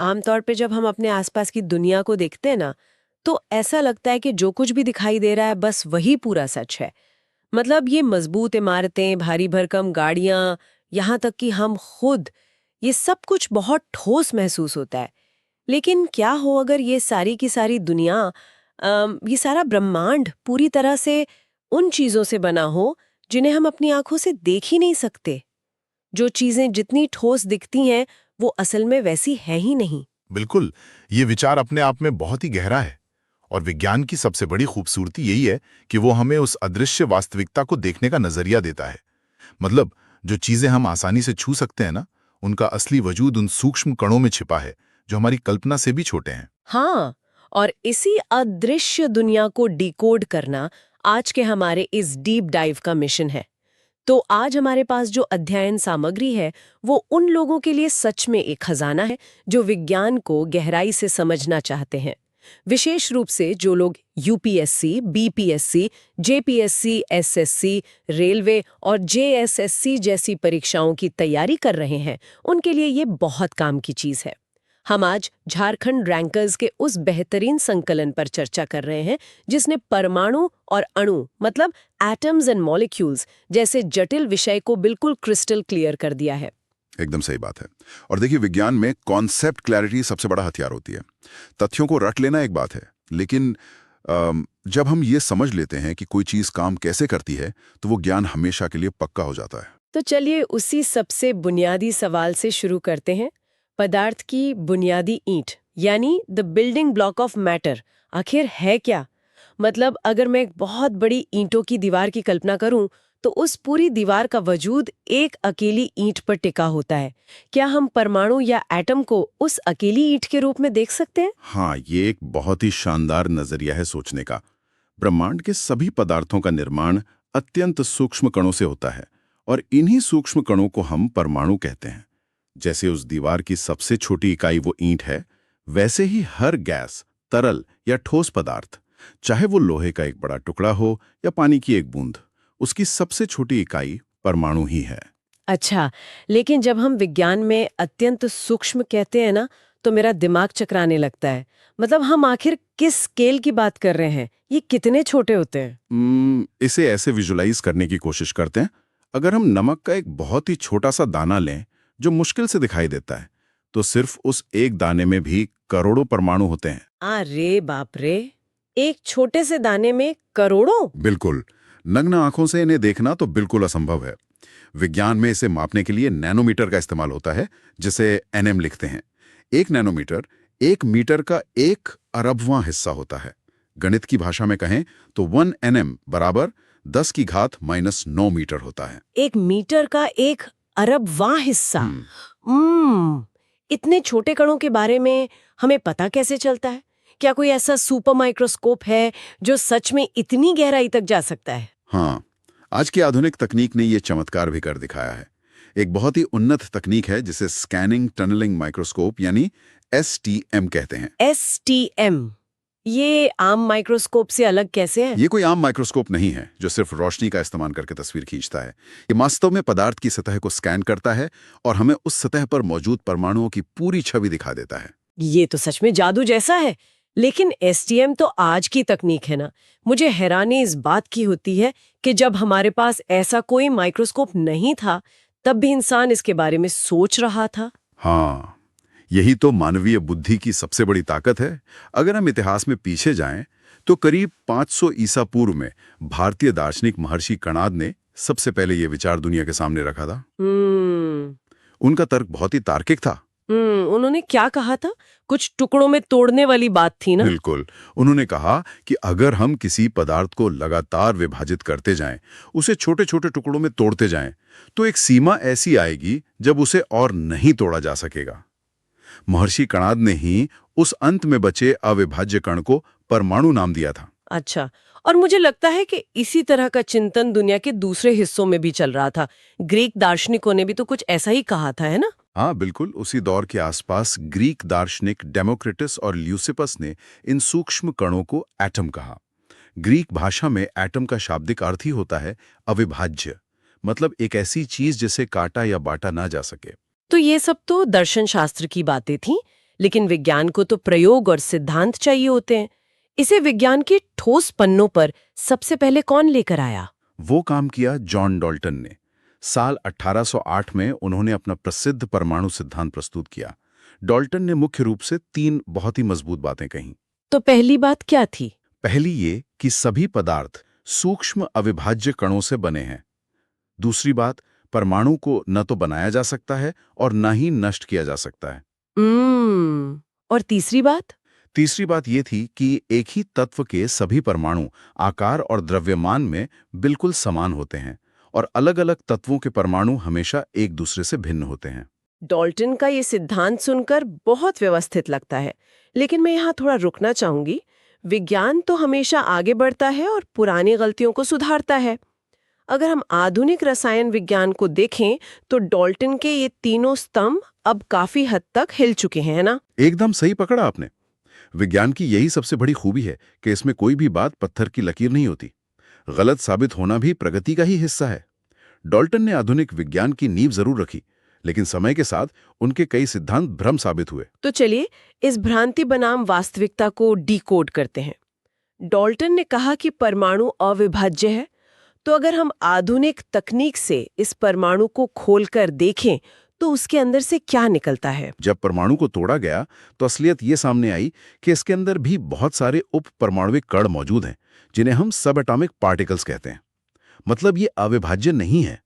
आमतौर पे जब हम अपने आसपास की दुनिया को देखते हैं ना, तो ऐसा लगता है कि जो कुछ भी दिखाई दे रहा है बस वही पूरा सच है। मतलब ये मजबूत इमारतें, भारी भरकम गाड़ियां, यहाँ तक कि हम खुद, ये सब कुछ बहुत ठोस महसूस होता है। लेकिन क्या हो अगर ये सारी की सारी दुनिया, ये सारा ब्रह्मांड पूरी तरह से उन चीजों से बना हो जिन्हें हम अपनी आंखों से देख ही नहीं सकते। जो चीजें जितनी ठोस दिखती हैं वो असल में वैसी है ही नहीं। बिल्कुल। ये विचार अपने आप में बहुत ही गहरा है। और विज्ञान की सबसे बड़ी खूबसूरती यही है कि वो हमें उस अदृश्य वास्तविकता को देखने का नजरिया देता है। मतलब जो चीजें हम आसानी से छू सकते हैं ना, उनका असली वजूद उन सूक्ष्म कणों में छिपा है जो हमारी कल्पना से भी छोटे हैं। हाँ, और इसी अदृश्य दुनिया को डिकोड करना आज के हमारे इस डीप डाइव का मिशन है। तो आज हमारे पास जो अध्ययन सामग्री है वो उन लोगों के लिए सच में एक खजाना है जो विज्ञान को गहराई से समझना चाहते हैं। विशेष रूप से जो लोग UPSC, BPSC, JPSC, SSC, railway और जेएसएससी जैसी परीक्षाओं की तैयारी कर रहे हैं, उनके लिए ये बहुत काम की चीज है। हम आज झारखंड रैंकर्स के उस बेहतरीन संकलन पर चर्चा कर रहे हैं जिसने परमाणु और अणु, मतलब एटम्स एंड मॉलिक्यूल्स जैसे जटिल विषय को बिल्कुल क्रिस्टल क्लियर कर दिया है। एकदम सही बात है। और देखिए, विज्ञान में कॉन्सेप्ट क्लैरिटी सबसे बड़ा हथियार होती है। तथ्यों को रट लेना एक बात है, लेकिन जब हम ये समझ लेते हैं कि कोई चीज काम कैसे करती है, तो वो ज्ञान हमेशा के लिए पक्का हो जाता है। तो चलिए उसी सबसे बुनियादी सवाल से शुरू करते हैं। पदार्थ की बुनियादी ईंट यानी the building block of matter आखिर है क्या? मतलब अगर मैं एक बहुत बड़ी ईंटों की दीवार की कल्पना करूं, तो उस पूरी दीवार का वजूद एक अकेली ईंट पर टिका होता है। क्या हम परमाणु या एटम को उस अकेली ईंट के रूप में देख सकते हैं? हाँ, ये एक बहुत ही शानदार नजरिया है सोचने का। ब्रह्मांड के सभी पदार्थों का निर्माण अत्यंत सूक्ष्म कणों से होता है, और इन्हीं सूक्ष्म कणों को हम परमाणु कहते हैं। जैसे उस दीवार की सबसे छोटी इकाई वो ईंट है, वैसे ही हर गैस, तरल या ठोस पदार्थ, चाहे वो लोहे का एक बड़ा टुकड़ा हो या पानी की एक बूंद, उसकी सबसे छोटी इकाई परमाणु ही है। अच्छा, लेकिन जब हम विज्ञान में अत्यंत सूक्ष्म कहते हैं ना, तो मेरा दिमाग चकराने लगता है। मतलब हम आखिर किस स्केल की बात कर रहे हैं? ये कितने छोटे होते हैं? इसे ऐसे विजुलाइज करने की कोशिश करते हैं। अगर हम नमक का एक बहुत ही छोटा सा दाना लें जो मुश्किल से दिखाई देता है, तो सिर्फ उस एक दाने में भी करोड़ों परमाणु होते हैं। अरे बाप रे! एक छोटे से दाने में करोड़ों? बिल्कुल। नग्न आंखों से इन्हें देखना तो बिल्कुल असंभव है। विज्ञान में इसे मापने के लिए नैनोमीटर का इस्तेमाल होता है, जिसे एनएम लिखते हैं। एक नैनोमीटर 1 मीटर का 1 अरबवां हिस्सा होता है। गणित की भाषा में कहें तो 1 nm बराबर 10⁻⁹ मीटर होता है। 1 मीटर का 1 अरबवां हिस्सा। इतने छोटे कणों के बारे में हमें पता कैसे चलता है? क्या कोई ऐसा सुपर माइक्रोस्कोप है जो सच में इतनी गहराई तक जा सकता है? हाँ, आज की आधुनिक तकनीक ने ये चमत्कार भी कर दिखाया है। एक बहुत ही उन्नत तकनीक है जिसे स्कैनिंग टनलिंग माइक्रोस्कोप यानी STM कहते हैं। STM, ये आम माइक्रोस्कोप से अलग कैसे है? ये कोई आम माइक्रोस्कोप नहीं है जो सिर्फ रोशनी का इस्तेमाल करके तस्वीर खींचता है। ये वास्तव में पदार्थ की सतह को स्कैन करता है और हमें उस सतह पर मौजूद परमाणुओं की पूरी छवि दिखा देता है। ये तो सच में जादू जैसा है। लेकिन STM तो आज की तकनीक है ना। मुझे हैरानी इस बात की होती है कि जब हमारे पास ऐसा कोई माइक्रोस्कोप नहीं था, तब भी इंसान इसके बारे में सोच रहा था। हाँ, यही तो मानवीय बुद्धि की सबसे बड़ी ताकत है। अगर हम इतिहास में पीछे जाएं, तो करीब 500 ईसा पूर्व में भारतीय दार्शनिक महर्षि कणाद ने सबसे पहले ये विचार दुनिया के सामने रखा था। उनका तर्क बहुत ही तार्किक था। उन्होंने क्या कहा था? कुछ टुकड़ों में तोड़ने वाली बात थी ना? बिल्कुल। उन्होंने कहा कि अगर हम किसी पदार्थ को लगातार विभाजित करते जाएं, उसे छोटे छोटे टुकड़ों में तोड़ते जाएं, तो एक सीमा ऐसी आएगी जब उसे और नहीं तोड़ा जा सकेगा। महर्षि कणाद ने ही उस अंत में बचे अविभाज्य कण को परमाणु नाम दिया था। अच्छा, और मुझे लगता है कि इसी तरह का चिंतन दुनिया के दूसरे हिस्सों में भी चल रहा था। ग्रीक दार्शनिकों ने भी तो कुछ ऐसा ही कहा था, है ना? हाँ बिल्कुल। उसी दौर के आसपास ग्रीक दार्शनिक डेमोक्रिटस और ल्यूसिपस ने इन सूक्ष्म कणों को एटम कहा। ग्रीक भाषा में एटम का शाब्दिक अर्थ ही होता है अविभाज्य, मतलब एक ऐसी चीज जिसे काटा या बांटा ना जा सके। तो ये सब तो दर्शन शास्त्र की बातें थीं, लेकिन विज्ञान को तो प्रयोग और सिद्धांत चाहिए होते हैं। इसे विज्ञान के ठोस पन्नों पर सबसे पहले कौन लेकर आया? वो काम किया जॉन डाल्टन ने। साल 1808 में उन्होंने अपना प्रसिद्ध परमाणु सिद्धांत प्रस्तुत किया। डाल्टन ने मुख्य रूप से 3 बहुत ही मजबूत बातें कहीं। तो पहली बात क्या थी? पहली ये कि सभी पदार्थ सूक्ष्म अविभाज्य कणों से बने हैं। दूसरी बात, परमाणु को न तो बनाया जा सकता है और न ही नष्ट किया जा सकता है। और तीसरी बात? तीसरी बात ये थी कि एक ही तत्व के सभी परमाणु आकार और द्रव्यमान में बिल्कुल समान होते हैं और अलग-अलग तत्वों के परमाणु हमेशा एक दूसरे से भिन्न होते हैं। डाल्टन का ये सिद्धांत सुनकर बहुत व्यवस्थित लगता है, लेकिन मैं यहाँ थोड़ा रुकना चाहूंगी। विज्ञान तो हमेशा आगे बढ़ता है और पुरानी गलतियों को सुधारता है। अगर हम आधुनिक रसायन विज्ञान को देखें तो डाल्टन के ये तीनों स्तंभ अब काफी हद तक हिल चुके हैं, है ना? एकदम सही पकड़ा आपने। विज्ञान की यही सबसे बड़ी खूबी है कि इसमें कोई भी बात पत्थर की लकीर नहीं होती। गलत साबित होना भी प्रगति का ही हिस्सा है। डाल्टन ने आधुनिक विज्ञान की नींव जरूर रखी, लेकिन समय के साथ उनके कई सिद्धांत भ्रम साबित हुए। तो चलिए इस भ्रांति बनाम वास्तविकता को डिकोड करते हैं। डाल्टन ने कहा कि परमाणु अविभाज्य है, तो अगर हम आधुनिक तकनीक से इस परमाणु को खोलकर देखें तो उसके अंदर से क्या निकलता है? जब परमाणु को तोड़ा गया तो असलियत ये सामने आई कि इसके अंदर भी बहुत सारे उप परमाणुविक कण मौजूद हैं, जिन्हें हम सब एटॉमिक पार्टिकल्स कहते हैं। मतलब ये अविभाज्य नहीं है।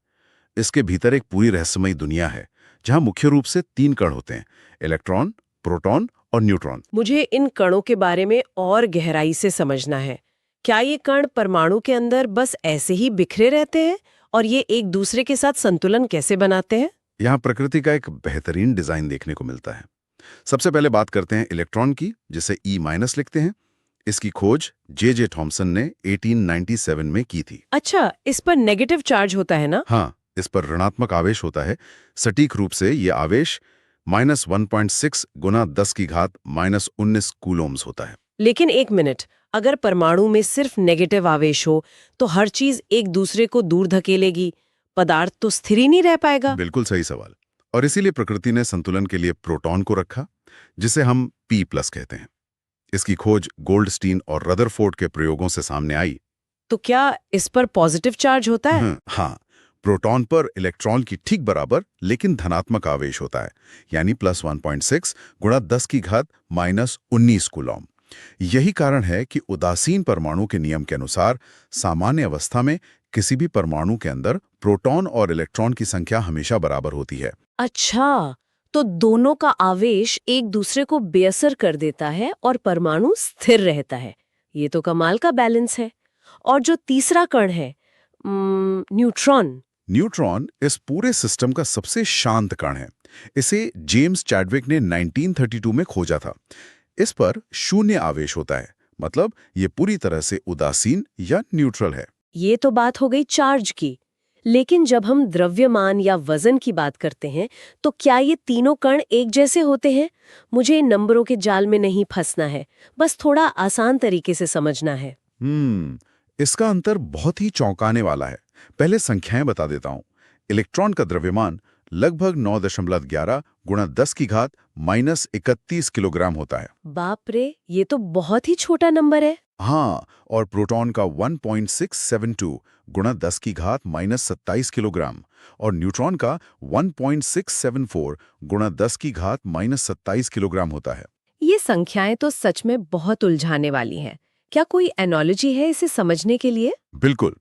इसके भीतर एक पूरी रहस्यमयी दुनिया है, जहां मुख्य रूप से 3 कण होते हैं: इलेक्ट्रॉन, प्रोटॉन और न्यूट्रॉन। मुझे इन कणों के बारे में और गहराई से समझना है। क्या ये कण परमाणु के अंदर बस ऐसे ही बिखरे रहते हैं और ये एक दूसरे के साथ संतुलन कैसे बनाते हैं? यहाँ प्रकृति का एक बेहतरीन डिजाइन देखने को मिलता है। सबसे पहले बात करते हैं इलेक्ट्रॉन की, जिसे E- लिखते हैं। इसकी खोज जे थॉमसन ने 1897 में की थी। अच्छा, इस पर नेगेटिव चार्ज होता है ना? हाँ, इस पर ऋणात्मक आवेश होता है। सटीक रूप से ये आवेश -1.6 गुना 10 की घात -19 कूलोम्स होता है। लेकिन एक मिनट, अगर परमाणु में सिर्फ नेगेटिव आवेश हो तो हर चीज एक दूसरे को दूर धकेलेगी, पदार्थ तो स्थिर ही नहीं रह पाएगा। बिल्कुल सही सवाल। और इसीलिए प्रकृति ने संतुलन के लिए प्रोटॉन को रखा, जिसे हम P+ कहते हैं। इसकी खोज गोल्डस्टीन और रदरफोर्ड के प्रयोगों से सामने आई। तो क्या इस पर पॉजिटिव चार्ज होता है? हाँ, प्रोटॉन पर इलेक्ट्रॉन की ठीक बराबर लेकिन धनात्मक आवेश होता है, यानी +1.6 गुणा 10 की घात -19 कूलॉम। यही कारण है कि उदासीन परमाणु के नियम के अनुसार सामान्य अवस्था में किसी भी परमाणु के अंदर प्रोटॉन और इलेक्ट्रॉन की संख्या हमेशा बराबर होती है। अच्छा, तो दोनों का आवेश एक दूसरे को बेअसर कर देता है और परमाणु स्थिर रहता है। ये तो कमाल का बैलेंस है। और जो तीसरा कण है, न्यूट्रॉन। न्यूट्रॉन इस पूरे सिस्टम का सबसे शांत कण है। इसे जेम्स चैडविक ने 1932 में खोजा था। इस पर शून्य आवेश होता है, मतलब ये पूरी तरह से उदासीन या न्यूट्रल है। ये तो बात हो गई चार्ज की। लेकिन जब हम द्रव्यमान या वजन की बात करते हैं तो क्या ये तीनों कण एक जैसे होते हैं? मुझे इन नंबरों के जाल में नहीं फंसना है, बस थोड़ा आसान तरीके से समझना है। इसका अंतर बहुत ही चौंकाने वाला है। पहले संख्याएं बता देता हूं। इलेक्ट्रॉन का द्रव्यमान लगभग 9.11 गुणा 10 की घात -31 किलोग्राम होता है। बाप रे, ये तो बहुत ही छोटा नंबर है। हाँ, और प्रोटॉन का 1.672 गुणा 10 की घात -27 किलोग्राम और न्यूट्रॉन का 1.674 गुणा 10 की घात -27 किलोग्राम होता है। ये संख्याएं तो सच में बहुत उलझाने वाली हैं। क्या कोई एनालॉजी है इसे समझने के लिए? बिल्कुल।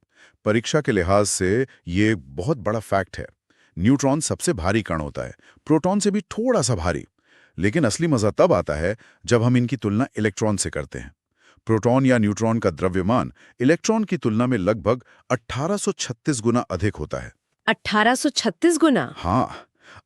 परीक्षा के लिहाज से ये एक बहुत बड़ा फैक्ट है। न्यूट्रॉन सबसे भारी कण होता है, प्रोटॉन से भी थोड़ा सा भारी। लेकिन असली मजा तब आता है जब हम इनकी तुलना इलेक्ट्रॉन से करते हैं। प्रोटॉन या न्यूट्रॉन का द्रव्यमान इलेक्ट्रॉन की तुलना में लगभग 1836 गुना अधिक होता है। 1836 गुना? हाँ,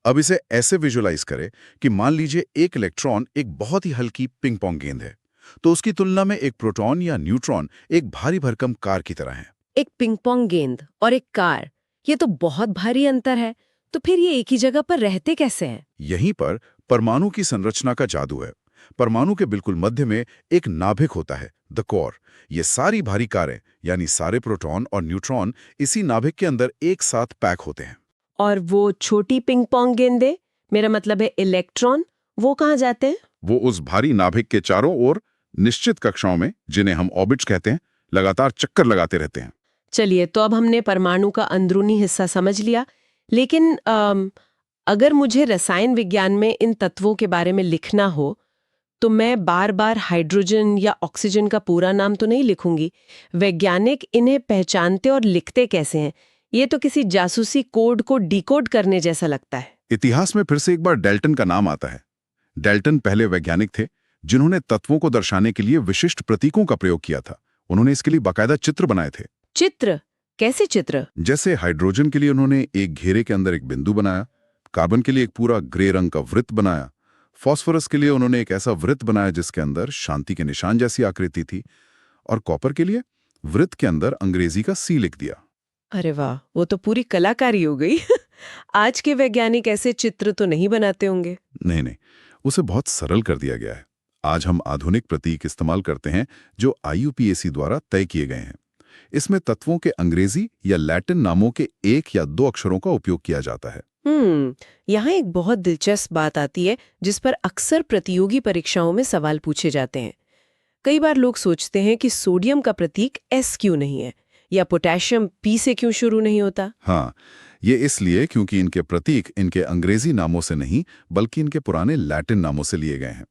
अब इसे ऐसे विजुलाइज करें कि मान लीजिए एक इलेक्ट्रॉन एक बहुत ही हल्की पिंग पोंग गेंद है, तो उसकी तुलना में एक प्रोटॉन या न्यूट्रॉन एक भारी भरकम कार की तरह है। एक पिंग पोंग गेंद और एक कार, ये तो बहुत भारी अंतर है। तो फिर ये एक ही जगह पर रहते कैसे हैं? यहीं पर परमाणु की संरचना का जादू है। परमाणु के बिल्कुल मध्य में एक नाभिक होता है, द कोर। ये सारी भारी कारें यानी सारे प्रोटॉन और न्यूट्रॉन इसी नाभिक के अंदर एक साथ पैक होते हैं। और वो छोटी पिंग पोंग गेंदें, मेरा मतलब है इलेक्ट्रॉन, वो कहाँ जाते हैं? वो उस भारी नाभिक के चारों ओर निश्चित कक्षाओं में, जिन्हें हम ऑर्बिट्स कहते हैं, लगातार चक्कर लगाते रहते हैं। चलिए, तो अब हमने परमाणु का अंदरूनी हिस्सा समझ लिया, लेकिन अगर मुझे रसायन विज्ञान में इन तत्वों के बारे में लिखना हो तो मैं बार बार हाइड्रोजन या ऑक्सीजन का पूरा नाम तो नहीं लिखूंगी। वैज्ञानिक इन्हें पहचानते और लिखते कैसे हैं? ये तो किसी जासूसी कोड को डिकोड करने जैसा लगता है। इतिहास में फिर से एक बार डेल्टन का नाम आता है। डेल्टन पहले वैज्ञानिक थे जिन्होंने तत्वों को दर्शाने के लिए विशिष्ट प्रतीकों का प्रयोग किया था। उन्होंने इसके लिए बाकायदा चित्र बनाए थे। चित्र? कैसे चित्र? जैसे हाइड्रोजन के लिए उन्होंने एक घेरे के अंदर एक बिंदु बनाया, कार्बन के लिए एक पूरा ग्रे रंग का वृत्त बनाया, फास्फोरस के लिए उन्होंने एक ऐसा वृत्त बनाया जिसके अंदर शांति के निशान जैसी आकृति थी, और कॉपर के लिए वृत्त के अंदर अंग्रेजी का सी लिख दिया। अरे वाह, वो तो पूरी कलाकारी हो गई। आज के वैज्ञानिक ऐसे चित्र तो नहीं बनाते होंगे। नहीं, उसे बहुत सरल कर दिया गया है। आज हम आधुनिक प्रतीक इस्तेमाल करते हैं जो IUPAC द्वारा तय किए गए हैं। इसमें तत्वों के अंग्रेजी या लैटिन नामों के 1 या 2 अक्षरों का उपयोग किया जाता है। यहाँ एक बहुत दिलचस्प बात आती है जिस पर अक्सर प्रतियोगी परीक्षाओं में सवाल पूछे जाते हैं। कई बार लोग सोचते हैं कि सोडियम का प्रतीक S क्यों नहीं है, या पोटेशियम P से क्यों शुरू नहीं होता? हाँ, ये इसलिए क्योंकि इनके प्रतीक इनके अंग्रेजी नामों से नहीं बल्कि इनके पुराने लैटिन नामों से लिए गए हैं।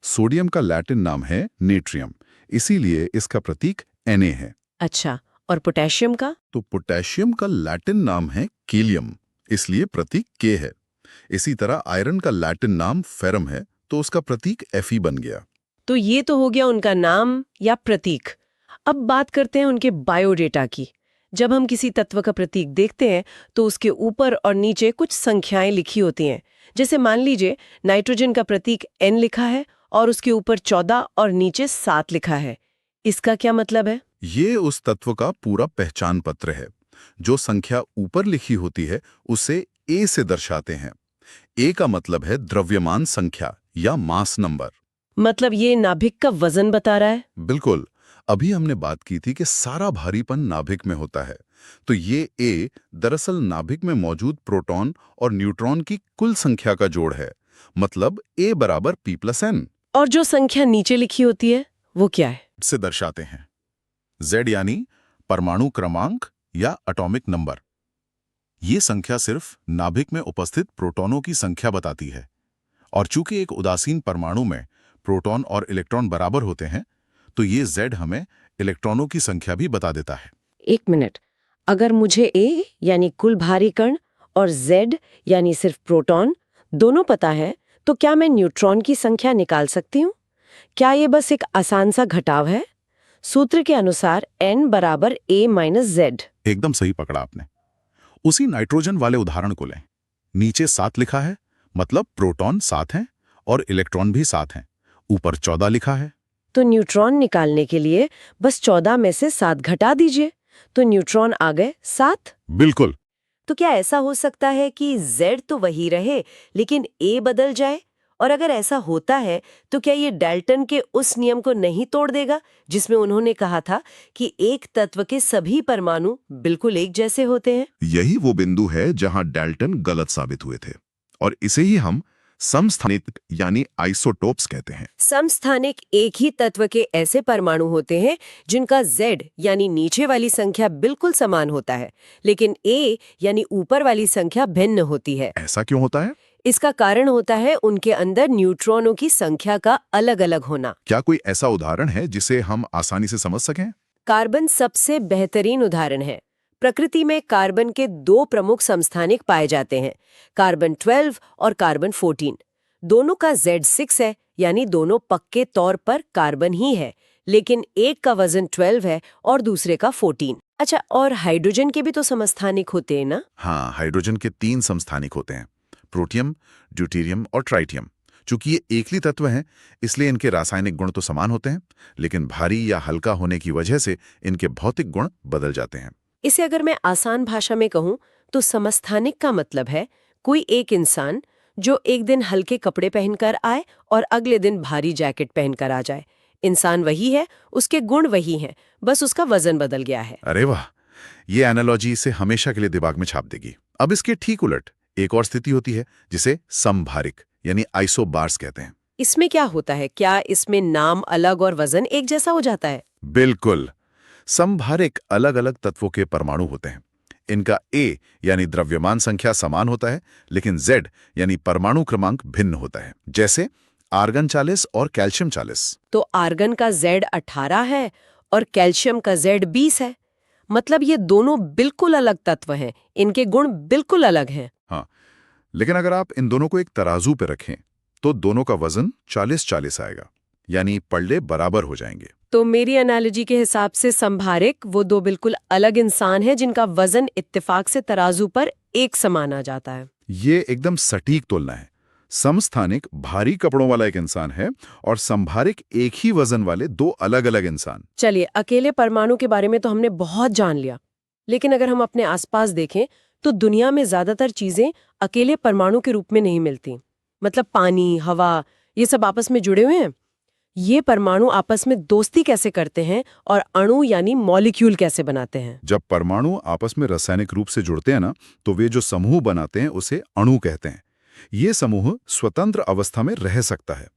सोडियम का लैटिन नाम है नेट्रियम, इसीलिए इसका प्रतीक Na है। अच्छा, और पोटेशियम का? तो पोटेशियम का लैटिन नाम है कीलियम, इसलिए प्रतीक K है। इसी तरह आयरन का लैटिन नाम फेरम है, तो उसका प्रतीक Fe बन गया। तो ये तो हो गया उनका नाम या प्रतीक। अब बात करते हैं उनके बायोडेटा की। जब हम किसी तत्व का प्रतीक देखते हैं तो उसके ऊपर और नीचे कुछ संख्याएं लिखी होती हैं। जैसे मान लीजिए नाइट्रोजन का प्रतीक N लिखा है और उसके ऊपर 14 और नीचे 7 लिखा है। इसका क्या मतलब है? ये उस तत्व का पूरा पहचान पत्र है। जो संख्या ऊपर लिखी होती है उसे A से दर्शाते हैं। A का मतलब है द्रव्यमान संख्या या मास नंबर। मतलब ये नाभिक का वजन बता रहा है? बिल्कुल। अभी हमने बात की थी कि सारा भारीपन नाभिक में होता है, तो ये A दरअसल नाभिक में मौजूद प्रोटॉन और न्यूट्रॉन की कुल संख्या का जोड़ है। मतलब A बराबर P+N। और जो संख्या नीचे लिखी होती है वो क्या है? से दर्शाते हैं Z यानी परमाणु क्रमांक या एटॉमिक नंबर। ये संख्या सिर्फ नाभिक में उपस्थित प्रोटॉनों की संख्या बताती है, और चूंकि एक उदासीन परमाणु में प्रोटॉन और इलेक्ट्रॉन बराबर होते हैं तो ये Z हमें इलेक्ट्रॉनों की संख्या भी बता देता है। एक मिनट, अगर मुझे A यानी कुल भारी कण और Z यानी सिर्फ प्रोटॉन दोनों पता है तो क्या मैं न्यूट्रॉन की संख्या निकाल सकती हूँ? क्या ये बस एक आसान सा घटाव है? सूत्र के अनुसार N बराबर A - Z। एकदम सही पकड़ा आपने। उसी नाइट्रोजन वाले उदाहरण को लें। नीचे 7 लिखा है, मतलब प्रोटॉन 7 हैं और इलेक्ट्रॉन भी 7 हैं। ऊपर 14 लिखा है। तो न्यूट्रॉन निकालने के लिए बस 14 में से 7 घटा दीजिए, तो न्यूट्रॉन आ गए 7। बिल्कुल। तो क्या ऐसा हो सकता है कि Z तो वही रहे लेकिन A बदल जाए? और अगर ऐसा होता है तो क्या ये डाल्टन के उस नियम को नहीं तोड़ देगा जिसमें उन्होंने कहा था कि एक तत्व के सभी परमाणु बिल्कुल एक जैसे होते हैं? यही वो बिंदु है जहां डाल्टन गलत साबित हुए थे, और इसे ही हम समस्थानिक यानी आइसोटोप्स कहते हैं। समस्थानिक एक ही तत्व के ऐसे परमाणु होते हैं जिनका Z यानी नीचे वाली संख्या बिल्कुल समान होता है, लेकिन A यानी ऊपर वाली संख्या भिन्न होती है। ऐसा क्यों होता है? इसका कारण होता है उनके अंदर न्यूट्रॉनों की संख्या का अलग-अलग होना। क्या कोई ऐसा उदाहरण है जिसे हम आसानी से समझ सकें? कार्बन सबसे बेहतरीन उदाहरण है। प्रकृति में कार्बन के 2 प्रमुख समस्थानिक पाए जाते हैं, कार्बन 12 और कार्बन 14। दोनों का Z 6 है, यानी दोनों पक्के तौर पर कार्बन ही है, लेकिन एक का वजन 12 है और दूसरे का 14। अच्छा, और हाइड्रोजन के भी तो समस्थानिक होते हैं ना? हाँ, हाइड्रोजन के 3 समस्थानिक होते हैं, प्रोटियम, ड्यूटेरियम और ट्राइटियम। चूंकि ये एकली तत्व हैं, इसलिए इनके रासायनिक गुण तो समान होते हैं, लेकिन भारी या हल्का होने की वजह से इनके भौतिक गुण बदल जाते हैं। इसे अगर मैं आसान भाषा में कहूँ तो समस्थानिक का मतलब है कोई एक इंसान जो एक दिन हल्के कपड़े पहनकर आए और अगले दिन भारी जैकेट पहनकर आ जाए। इंसान वही है, उसके गुण वही हैं, बस उसका वजन बदल गया है। अरे वाह, ये एनालॉजी इसे हमेशा के लिए दिमाग में छाप देगी। अब इसके ठीक उलट एक और स्थिति होती है जिसे समभारिक यानी आइसोबार्स कहते हैं। इसमें क्या होता है? क्या इसमें नाम अलग और वजन एक जैसा हो जाता है? बिल्कुल। समभारिक अलग-अलग तत्वों के परमाणु होते हैं। इनका A यानी द्रव्यमान संख्या समान होता है, लेकिन Z यानी परमाणु क्रमांक भिन्न होता है। जैसे आर्गन 40 और कैल्शियम 40। तो आर्गन का Z 18 है और कैल्शियम का Z 20 है। मतलब ये दोनों बिल्कुल अलग तत्व हैं, इनके गुण बिल्कुल अलग हैं। हाँ, लेकिन अगर आप इन दोनों को एक तराजू पे रखें, तो दोनों का वजन 40-40 आएगा, यानी पलड़े बराबर हो जाएंगे। तो मेरी एनालॉजी के हिसाब से संभारिक वो दो बिल्कुल अलग इंसान हैं जिनका वजन इत्तेफाक से तराजू पर एक समान आ जाता है। ये एकदम सटीक तुलना है। समस्थानिक भारी कपड़ों वाला एक इंसान है और संभारिक एक ही वजन वाले दो अलग-अलग इंसान। चलिए, अकेले परमाणु के बारे में तो हमने बहुत जान लिया, लेकिन अगर हम अपने आसपास देखें तो दुनिया में ज्यादातर चीजें अकेले परमाणु के रूप में नहीं मिलती। मतलब पानी, हवा, ये सब आपस में जुड़े हुए हैं। ये परमाणु आपस में दोस्ती कैसे करते हैं और अणु यानी मॉलिक्यूल कैसे बनाते हैं? जब परमाणु आपस में रासायनिक रूप से जुड़ते हैं ना, तो वे जो समूह बनाते हैं उसे अणु कहते हैं। ये समूह स्वतंत्र अवस्था में रह सकता है।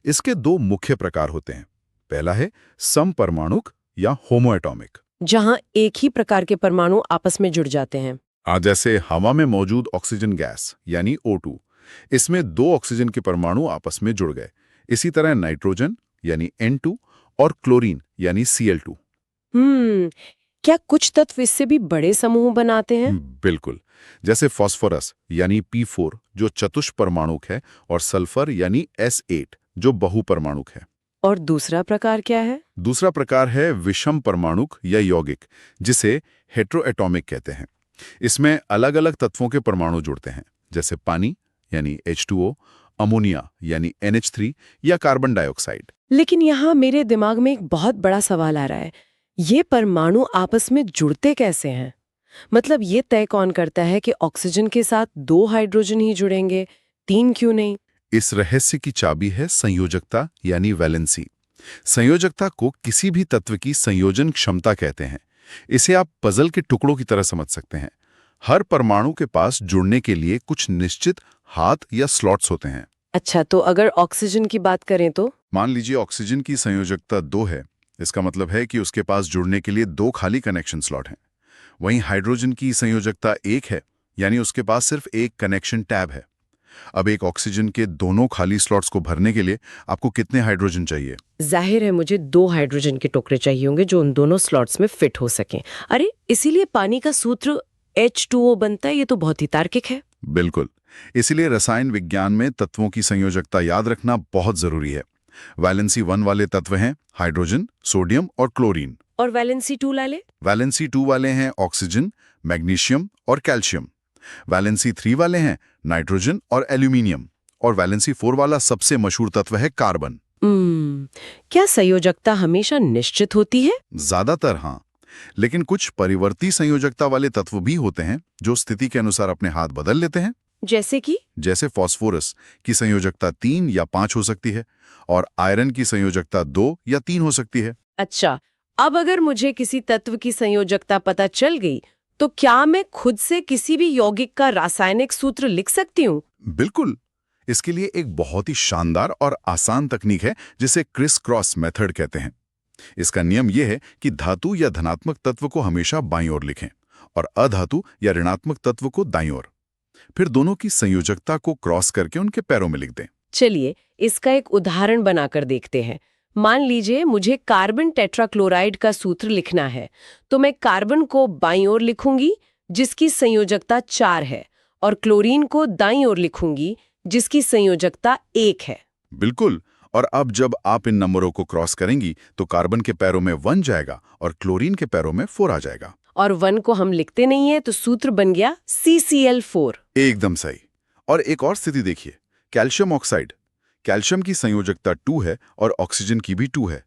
इसके दो मुख्य प्रकार होते हैं। पहला है समपरमाणुक या होमोएटॉमिक, जहां एक ही प्रकार के परमाणु आपस में जुड़ जाते हैं। जैसे हवा में मौजूद ऑक्सीजन गैस यानी O2। इसमें दो ऑक्सीजन के परमाणु आपस में जुड़ गए। इसी तरह नाइट्रोजन यानी N2 और क्लोरीन यानी Cl2। क्या कुछ तत्व इससे भी बड़े समूह बनाते हैं? बिल्कुल। जैसे फास्फोरस यानी P4 जो चतुष्परमाणुक है, और सल्फर यानी S8 जो बहुपरमाणुक है। और दूसरा प्रकार क्या है? दूसरा प्रकार है विषम परमाणुक या यौगिक, जिसे हेट्रोएटॉमिक कहते हैं। इसमें अलग-अलग तत्वों के परमाणु जुड़ते हैं, जैसे पानी यानी H2O, अमोनिया यानी NH3 या कार्बन डाइऑक्साइड। लेकिन यहाँ मेरे दिमाग में एक बहुत बड़ा सवाल आ रहा है। ये परमाणु आपस में जुड़ते कैसे हैं? मतलब ये तय कौन करता है कि ऑक्सीजन के साथ 2 हाइड्रोजन ही जुड़ेंगे, 3 क्यों नहीं? इस रहस्य की चाबी है संयोजकता यानी वैलेंसी। संयोजकता को किसी भी तत्व की संयोजन क्षमता कहते हैं। इसे आप पजल के टुकड़ों की तरह समझ सकते हैं। हर परमाणु के पास जुड़ने के लिए कुछ निश्चित हाथ या स्लॉट्स होते हैं। अच्छा, तो अगर ऑक्सीजन की बात करें तो? मान लीजिए ऑक्सीजन की संयोजकता 2 है। इसका मतलब है कि उसके पास जुड़ने के लिए 2 खाली कनेक्शन स्लॉट हैं। वहीं हाइड्रोजन की संयोजकता 1 है, यानी उसके पास सिर्फ एक कनेक्शन टैब है। अब एक ऑक्सीजन के दोनों खाली स्लॉट्स को भरने के लिए आपको कितने हाइड्रोजन चाहिए? जाहिर है मुझे 2 हाइड्रोजन के टुकड़े चाहिए होंगे जो उन दोनों स्लॉट्स में फिट हो सकें। अरे, इसीलिए पानी का सूत्र H2O बनता है। ये तो बहुत ही तार्किक है। बिल्कुल। इसीलिए रसायन विज्ञान में तत्वों की संयोजकता याद रखना बहुत जरूरी है। वैलेंसी 1 वाले तत्व हैं हाइड्रोजन, सोडियम और क्लोरीन। और वैलेंसी 2 वाले? वैलेंसी 2 वाले हैं ऑक्सीजन, मैग्नीशियम और कैल्शियम। वैलेंसी 3 वाले हैं नाइट्रोजन और एल्यूमिनियम। और वैलेंसी 4 वाला सबसे मशहूर तत्व है कार्बन। क्या संयोजकता हमेशा निश्चित होती है? ज्यादातर हाँ, लेकिन कुछ परिवर्ती संयोजकता वाले तत्व भी होते हैं जो स्थिति के अनुसार अपने हाथ बदल लेते हैं। जैसे कि? जैसे फास्फोरस की संयोजकता 3 या 5 हो सकती है, और आयरन की संयोजकता 2 या 3 हो सकती है। अच्छा, अब अगर मुझे किसी तत्व की संयोजकता पता चल गई, तो क्या मैं खुद से किसी भी यौगिक का रासायनिक सूत्र लिख सकती हूँ? बिल्कुल। इसके लिए एक बहुत ही शानदार और आसान तकनीक है जिसे क्रिस क्रॉस मेथड कहते हैं। इसका नियम यह है कि धातु या धनात्मक तत्व को हमेशा बाईं ओर लिखें और अधातु या ऋणात्मक तत्व को दाईं ओर। फिर दोनों की संयोजकता को क्रॉस करके उनके पैरों में लिख दें। चलिए, इसका एक उदाहरण बनाकर देखते हैं। मान लीजिए मुझे कार्बन टेट्राक्लोराइड का सूत्र लिखना है, तो मैं कार्बन को बाईं ओर लिखूंगी जिसकी संयोजकता 4 है, और क्लोरीन को दाईं ओर लिखूंगी जिसकी संयोजकता 1 है। बिल्कुल। और अब जब आप इन नंबरों को क्रॉस करेंगी तो कार्बन के पैरों में 1 जाएगा और क्लोरीन के पैरों में 4 आ जाएगा। और 1 को हम लिखते नहीं है, तो सूत्र बन गया CCl4। एकदम सही। और एक और स्थिति देखिए, कैल्शियम ऑक्साइड। कैल्शियम की संयोजकता 2 है और ऑक्सीजन की भी 2 है।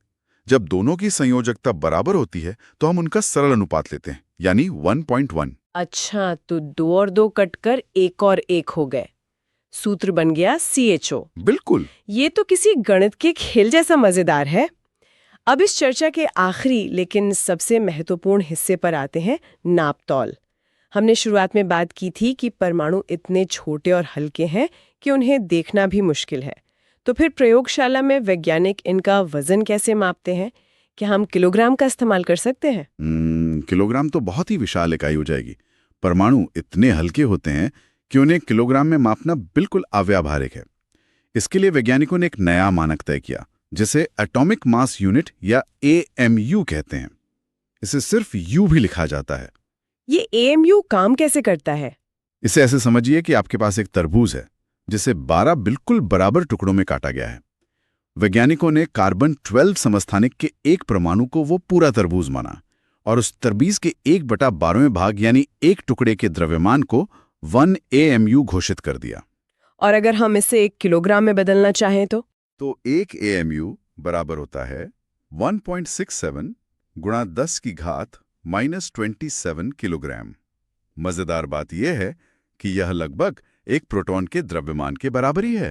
जब दोनों की संयोजकता बराबर होती है तो हम उनका सरल अनुपात लेते हैं, यानी 1.1। अच्छा, तो 2 और 2 कटकर 1 और 1 हो गए। सूत्र बन गया CHO। बिल्कुल। ये तो किसी गणित के खेल जैसा मजेदार है। अब इस चर्चा के आखिरी लेकिन सबसे महत्वपूर्ण हिस्से पर आते हैं, नापतौल। हमने शुरुआत में बात की थी कि परमाणु इतने छोटे और हल्के हैं कि उन्हें देखना भी मुश्किल है। तो फिर प्रयोगशाला में वैज्ञानिक इनका वजन कैसे मापते हैं? क्या हम किलोग्राम का इस्तेमाल कर सकते हैं? किलोग्राम तो बहुत ही विशाल इकाई हो जाएगी। परमाणु इतने हल्के होते हैं कि उन्हें किलोग्राम में मापना बिल्कुल अव्यावहारिक है। इसके लिए वैज्ञानिकों ने एक नया मानक तय किया, जिसे एटॉमिक मास यूनिट या AMU कहते हैं। इसे सिर्फ U भी लिखा जाता है। ये AMU काम कैसे करता है? इसे ऐसे समझिए कि आपके पास एक तरबूज है जिसे 12 बिल्कुल बराबर टुकड़ों में काटा गया है। वैज्ञानिकों ने कार्बन 12 समस्थानिक के एक परमाणु को वो पूरा तरबूज माना और उस तरबूज के 1/12वें भाग यानी एक टुकड़े के द्रव्यमान को 1 AMU घोषित कर दिया। और अगर हम इसे 1 किलोग्राम में बदलना चाहें तो? तो 1 AMU बराबर होता है 1.67 गुणा 10 की घात -27 किलोग्राम। मजेदार बात यह है कि यह लगभग एक प्रोटॉन के द्रव्यमान के बराबर ही है।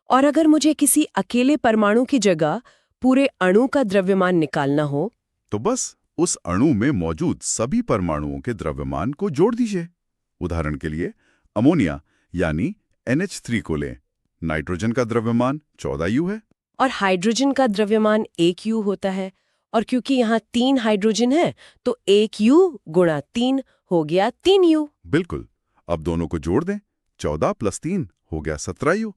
और अगर मुझे किसी अकेले परमाणु की जगह पूरे अणु का द्रव्यमान निकालना हो? तो बस उस अणु में मौजूद सभी परमाणुओं के द्रव्यमान को जोड़ दीजिए। उदाहरण के लिए अमोनिया यानी NH3 को लें। नाइट्रोजन का द्रव्यमान 14U है और हाइड्रोजन का द्रव्यमान 1U होता है। और क्योंकि यहाँ 3 हाइड्रोजन है तो 1U गुणा 3 हो गया 3U। बिल्कुल। अब दोनों को जोड़ दें, 14 + 3 हो गया 17U।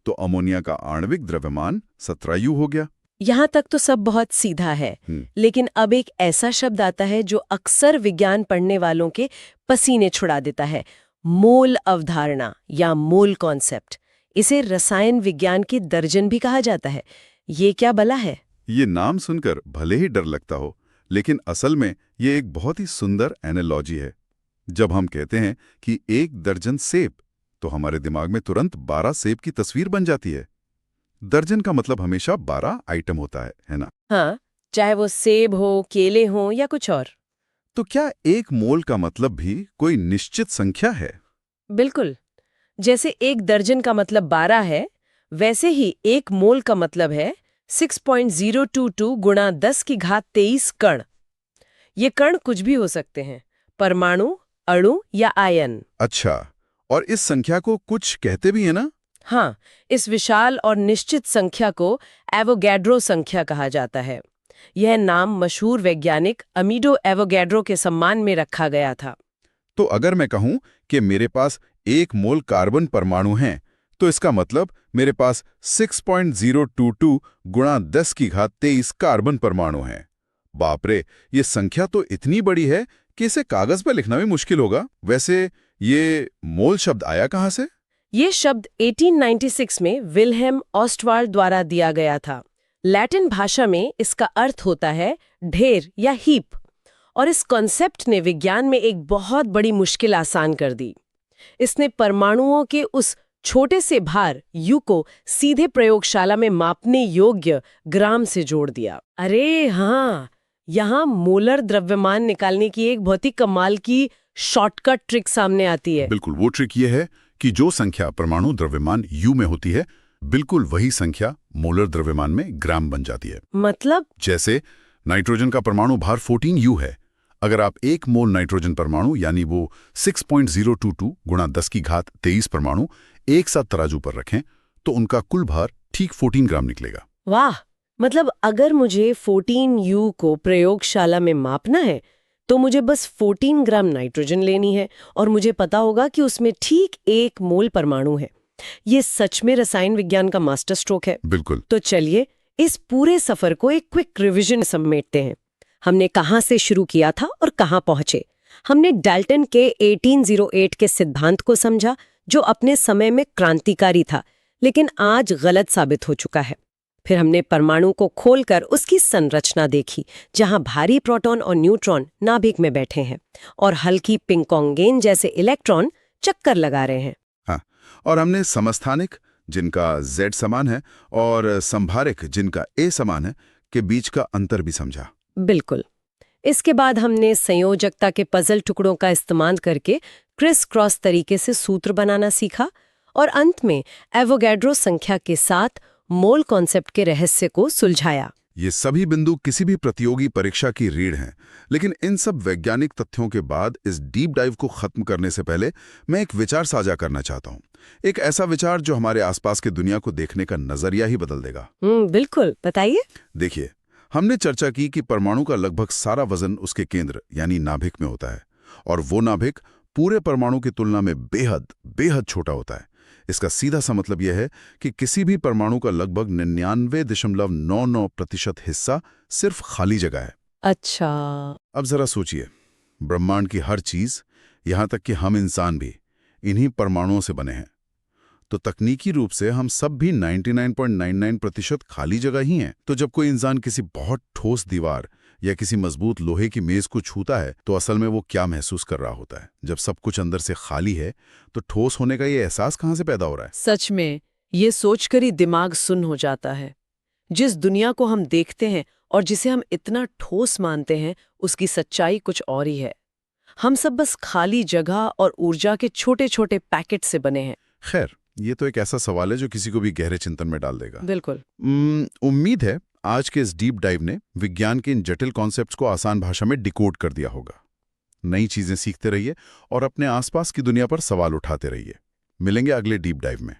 तो अमोनिया का आणविक द्रव्यमान 17U हो गया। यहाँ तक तो सब बहुत सीधा है, लेकिन अब एक ऐसा शब्द आता है जो अक्सर विज्ञान पढ़ने वालों के पसीने छुड़ा देता है, मोल अवधारणा या मोल कॉन्सेप्ट। इसे रसायन विज्ञान की दर्जन भी कहा जाता है। ये क्या भला है? ये नाम सुनकर भले ही डर लगता हो, लेकिन असल में ये एक बहुत ही सुंदर एनालॉजी है। जब हम कहते हैं कि 1 दर्जन सेब, तो हमारे दिमाग में तुरंत 12 सेब की तस्वीर बन जाती है। दर्जन का मतलब हमेशा 12 आइटम होता है ना? हाँ, चाहे वो सेब हो, केले हो या कुछ और। तो क्या 1 मोल का मतलब भी कोई निश्चित संख्या है? बिल्कुल। जैसे 1 दर्जन का मतलब 12 है, वैसे ही 1 मोल का मतलब है 6.022 गुणा 10 की घात 23 कण। ये कण कुछ भी हो सकते हैं, परमाणु, अणु या आयन। अच्छा, और इस संख्या को कुछ कहते भी है ना? हाँ, इस विशाल और निश्चित संख्या को एवोगैड्रो संख्या कहा जाता है। यह नाम मशहूर वैज्ञानिक अमीडो एवोगैड्रो के सम्मान में रखा गया था। तो अगर मैं कहूं कि मेरे पास 1 मोल कार्बन परमाणु हैं, तो इसका मतलब मेरे पास 6.022 गुणा 10 की घात 23 कार्बन परमाणु हैं। बाप रे, ये संख्या तो इतनी बड़ी है कि इसे कागज पर लिखना भी मुश्किल होगा। वैसे ये मोल शब्द आया कहाँ से? ये शब्द 1896 में विल्हेम ऑस्टवाल्ड द्वारा दिया गया था। लैटिन भाषा में इसका अर्थ होता है ढेर या हीप, और इस कॉन्सेप्ट ने विज्ञान में एक बहुत बड़ी मुश्किल आसान कर दी। इसने परमाणुओं के उस छोटे से भार U को सीधे प्रयोगशाला में मापने योग्य ग्राम से जोड़ दिया। अरे हाँ, यहाँ मोलर द्रव्यमान निकालने की एक बहुत ही कमाल की शॉर्टकट ट्रिक सामने आती है। बिल्कुल, वो ट्रिक ये है कि जो संख्या परमाणु द्रव्यमान U में होती है, बिल्कुल वही संख्या मोलर द्रव्यमान में ग्राम बन जाती है। मतलब? जैसे नाइट्रोजन का परमाणु भार 14U है। अगर आप 1 मोल नाइट्रोजन परमाणु यानी वो 6.022 गुणा 10 की घात 23 परमाणु एक साथ तराजू पर रखें, तो उनका कुल भार ठीक 14 ग्राम निकलेगा। वाह! मतलब अगर मुझे 14U को प्रयोगशाला में मापना है, तो मुझे बस 14 ग्राम नाइट्रोजन लेनी है और मुझे पता होगा कि उसमें ठीक 1 मोल परमाणु है। ये सच में रसायन विज्ञान का मास्टर स्ट्रोक है। बिल्कुल। तो चलिए इस पूरे सफर को एक क्विक रिवीजन समेटते हैं। हमने कहाँ से शुरू किया था और कहाँ पहुंचे। हमने डाल्टन के 1808 के सिद्धांत को समझा, जो अपने समय में क्रांतिकारी था, लेकिन आज गलत साबित हो चुका है। फिर हमने परमाणु को खोलकर उसकी संरचना देखी, जहां भारी प्रोटॉन और न्यूट्रॉन नाभिक में बैठे हैं और हल्की पिंग पोंग गेंद जैसे इलेक्ट्रॉन चक्कर लगा रहे हैं। हाँ, और हमने समस्थानिक, जिनका Z समान है, और संभारिक, जिनका A समान है, के बीच का अंतर भी समझा। बिल्कुल। इसके बाद हमने संयोजकता के पजल टुकड़ों का इस्तेमाल करके क्रिस क्रॉस तरीके से सूत्र बनाना सीखा और अंत में एवोगैड्रो संख्या के साथ मोल कॉन्सेप्ट के रहस्य को सुलझाया। ये सभी बिंदु किसी भी प्रतियोगी परीक्षा की रीढ़ हैं, लेकिन इन सब वैज्ञानिक तथ्यों के बाद इस डीप डाइव को खत्म करने से पहले मैं एक विचार साझा करना चाहता हूँ। एक ऐसा विचार जो हमारे आसपास की दुनिया को देखने का नजरिया ही बदल देगा। बिल्कुल, बताइए। देखिए, हमने चर्चा की कि परमाणु का लगभग सारा वजन उसके केंद्र यानी नाभिक में होता है, और वो नाभिक पूरे परमाणु की तुलना में बेहद बेहद छोटा होता है। इसका सीधा सा मतलब यह है कि किसी भी परमाणु का लगभग 99.99% हिस्सा सिर्फ खाली जगह है। अच्छा। अब जरा सोचिए, ब्रह्मांड की हर चीज, यहां तक कि हम इंसान भी, इन्हीं परमाणुओं से बने हैं। तो तकनीकी रूप से हम सब भी 99.99% खाली जगह ही हैं। तो जब कोई इंसान किसी बहुत ठोस दीवार या किसी मजबूत लोहे की मेज को छूता है, तो असल में वो क्या महसूस कर रहा होता है? जब सब कुछ अंदर से खाली है, तो ठोस होने का ये एहसास कहाँ से पैदा हो रहा है? सच में, ये सोचकर ही दिमाग सुन्न हो जाता है। जिस दुनिया को हम देखते हैं और जिसे हम इतना ठोस मानते हैं, उसकी सच्चाई कुछ और ही है। हम सब बस खाली जगह और ऊर्जा के छोटे छोटे पैकेट से बने हैं। खैर, ये तो एक ऐसा सवाल है जो किसी को भी गहरे चिंतन में डाल देगा। बिल्कुल। उम्मीद है आज के इस डीप डाइव ने विज्ञान के इन जटिल कॉन्सेप्ट्स को आसान भाषा में डिकोड कर दिया होगा। नई चीजें सीखते रहिए और अपने आसपास की दुनिया पर सवाल उठाते रहिए। मिलेंगे अगले डीप डाइव में।